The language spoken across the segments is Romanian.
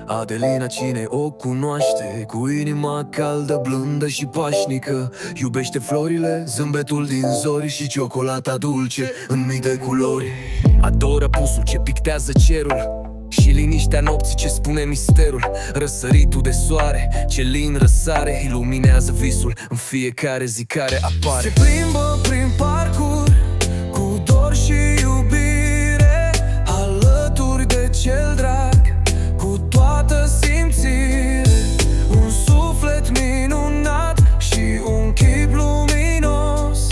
Adelina, cine o cunoaște, cu inima caldă, blândă și pașnică. Iubește florile, zâmbetul din zori și ciocolata dulce în mii de culori. Adoră pusul ce pictează cerul și liniștea nopții ce spune misterul. Răsăritul de soare ce lin răsare iluminează visul în fiecare zi care apare. Se plimbă prin parcuri cu dor și iubire, alături de cel drag, cu toată simțire. Un suflet minunat și un chip luminos,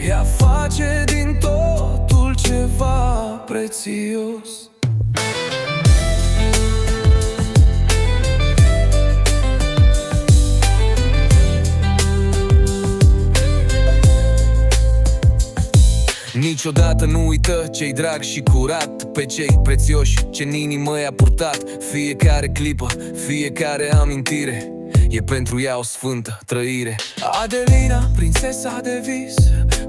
ea face din totul ceva prețios. Niciodată nu uită ce-i drag și curat, pe cei prețioși ce în inimă i-a purtat. Fiecare clipă, fiecare amintire e pentru ea o sfântă trăire. Adelina, prințesa de vis,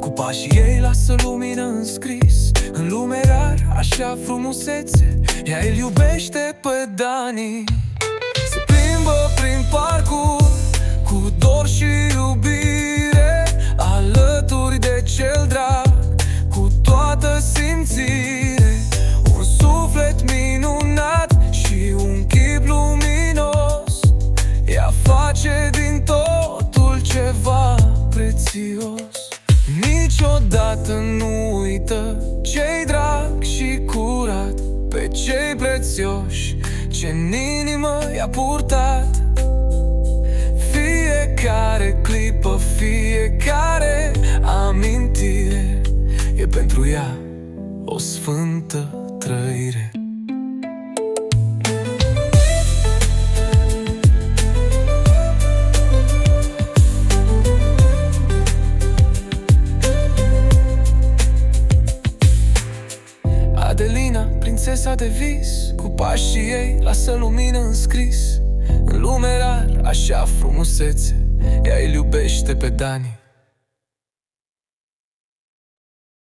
cu pașii ei lasă lumină înscris. În lume rar așa frumusețe, ea îl iubește pe Dani. Se plimbă prin parcuri cu dor și iubire, alături de cel drag, cu toată simțire. Un suflet minunat și un chip luminos, ea face din totul ceva prețios. Niciodată nu uită ce-i drag și curat, pe cei prețioși ce în inimă i-a purtat. Fiecare clipă, fiecare amintire e pentru ea o sfântă trăire. Adelina, prințesa de vis, cu pașii ei lasă lumină înscris. În lume rar așa frumusețe, ea îl iubește pe Dani.